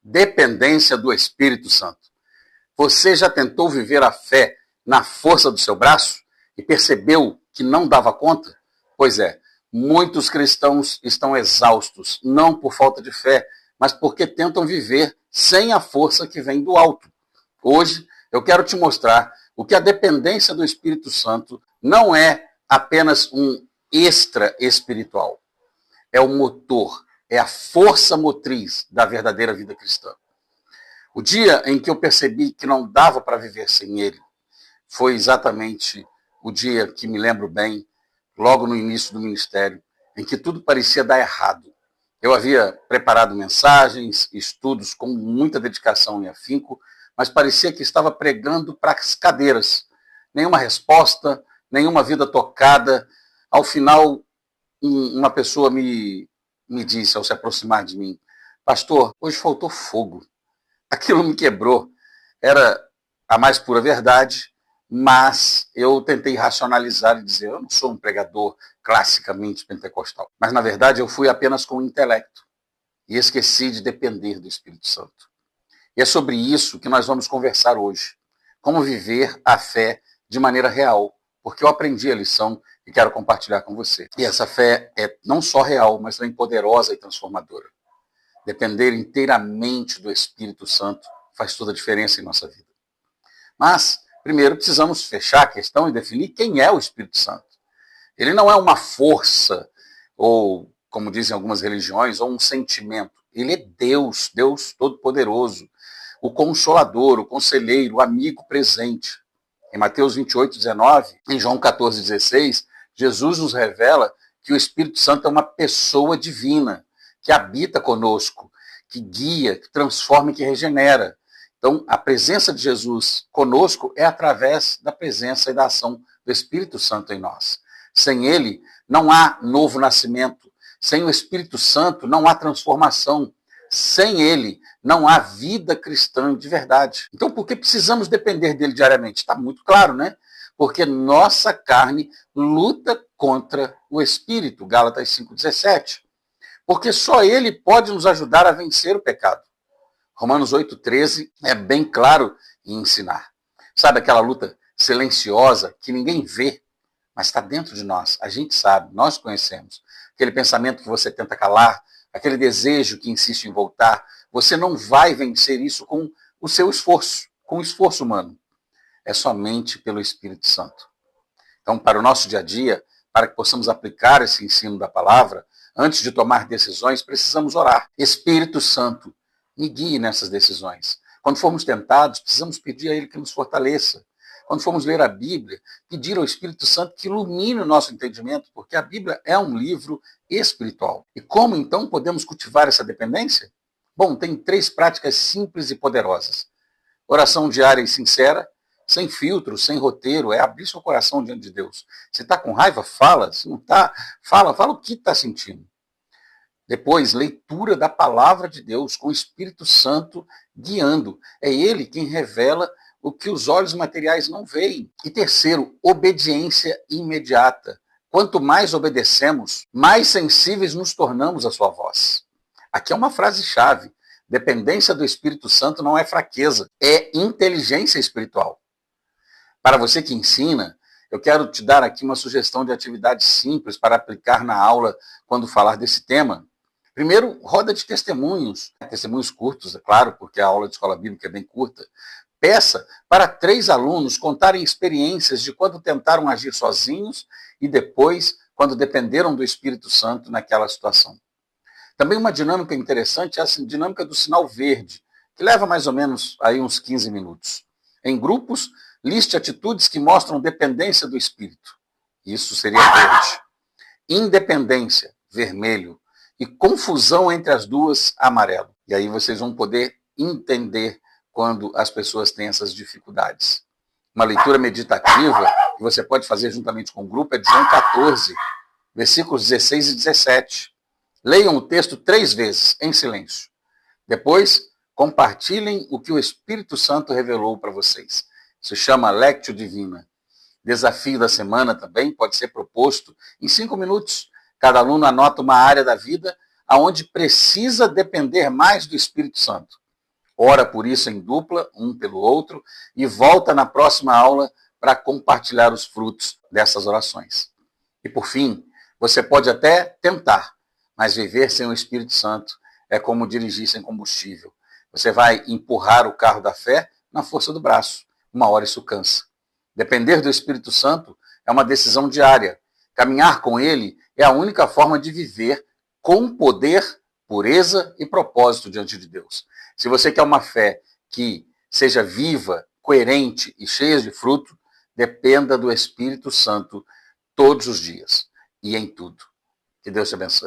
Dependência do Espírito Santo. Você já tentou viver a fé na força do seu braço e percebeu que não dava conta? Pois é, muitos cristãos estão exaustos, não por falta de fé, mas porque tentam viver sem a força que vem do alto. Hoje eu quero te mostrar o que a dependência do Espírito Santo não é apenas um extra espiritual. É o motor, é a força motriz da verdadeira vida cristã. O dia em que eu percebi que não dava para viver sem ele foi exatamente o dia que me lembro bem, logo no início do ministério, em que tudo parecia dar errado. Eu havia preparado mensagens, estudos com muita dedicação e afinco, mas parecia que estava pregando para as cadeiras. Nenhuma resposta, nenhuma vida tocada. Ao final, uma pessoa me disse, ao se aproximar de mim, pastor, hoje faltou fogo. Aquilo me quebrou. Era a mais pura verdade, mas eu tentei racionalizar e dizer, eu não sou um pregador classicamente pentecostal. Mas, na verdade, eu fui apenas com o intelecto e esqueci de depender do Espírito Santo. E é sobre isso que nós vamos conversar hoje. Como viver a fé de maneira real, porque eu aprendi a lição e quero compartilhar com você. E essa fé é não só real, mas também poderosa e transformadora. Depender inteiramente do Espírito Santo faz toda a diferença em nossa vida. Mas, primeiro, precisamos fechar a questão e definir quem é o Espírito Santo. Ele não é uma força, ou, como dizem algumas religiões, ou um sentimento. Ele é Deus, Deus Todo-Poderoso, o Consolador, o Conselheiro, o amigo presente. Em Mateus 28, 19, em João 14, 16, Jesus nos revela que o Espírito Santo é uma pessoa divina, que habita conosco, que guia, que transforma e que regenera. Então, a presença de Jesus conosco é através da presença e da ação do Espírito Santo em nós. Sem ele, não há novo nascimento. Sem o Espírito Santo, não há transformação. Sem ele, não há vida cristã de verdade. Então, por que precisamos depender dele diariamente? Está muito claro, né? Porque nossa carne luta contra o Espírito, Gálatas 5,17. Porque só ele pode nos ajudar a vencer o pecado. Romanos 8,13 é bem claro em ensinar. Sabe aquela luta silenciosa que ninguém vê, mas está dentro de nós. A gente sabe, nós conhecemos. Aquele pensamento que você tenta calar, aquele desejo que insiste em voltar. Você não vai vencer isso com o seu esforço, com o esforço humano. É somente pelo Espírito Santo. Então, para o nosso dia a dia, para que possamos aplicar esse ensino da palavra, antes de tomar decisões, precisamos orar. Espírito Santo, me guie nessas decisões. Quando formos tentados, precisamos pedir a Ele que nos fortaleça. Quando formos ler a Bíblia, pedir ao Espírito Santo que ilumine o nosso entendimento, porque a Bíblia é um livro espiritual. E como, então, podemos cultivar essa dependência? Bom, tem 3 práticas simples e poderosas. Oração diária e sincera, sem filtro, sem roteiro, é abrir seu coração diante de Deus. Se está com raiva, fala. Se não está, fala o que está sentindo. Depois, leitura da palavra de Deus, com o Espírito Santo guiando. É Ele quem revela o que os olhos materiais não veem. E terceiro, obediência imediata. Quanto mais obedecemos, mais sensíveis nos tornamos à sua voz. Aqui é uma frase-chave. Dependência do Espírito Santo não é fraqueza, é inteligência espiritual. Para você que ensina, eu quero te dar aqui uma sugestão de atividade simples para aplicar na aula quando falar desse tema. Primeiro, roda de testemunhos curtos, é claro, porque a aula de escola bíblica é bem curta. Peça para 3 alunos contarem experiências de quando tentaram agir sozinhos e depois, quando dependeram do Espírito Santo naquela situação. Também uma dinâmica interessante é a dinâmica do sinal verde, que leva mais ou menos aí uns 15 minutos. Em grupos, liste atitudes que mostram dependência do Espírito. Isso seria verde. Independência, vermelho. E confusão entre as duas, amarelo. E aí vocês vão poder entender quando as pessoas têm essas dificuldades. Uma leitura meditativa que você pode fazer juntamente com o grupo é de João 14, versículos 16 e 17. Leiam o texto 3 vezes, em silêncio. Depois, compartilhem o que o Espírito Santo revelou para vocês. Se chama Lectio Divina. Desafio da semana também pode ser proposto em 5 minutos. Cada aluno anota uma área da vida onde precisa depender mais do Espírito Santo. ora por isso em dupla, um pelo outro, e volta na próxima aula para compartilhar os frutos dessas orações. E por fim, você pode até tentar, mas viver sem o Espírito Santo é como dirigir sem combustível. Você vai empurrar o carro da fé na força do braço. Uma hora isso cansa. Depender do Espírito Santo é uma decisão diária. Caminhar com ele é a única forma de viver com poder, pureza e propósito diante de Deus. Se você quer uma fé que seja viva, coerente e cheia de fruto, dependa do Espírito Santo todos os dias e em tudo. Que Deus te abençoe.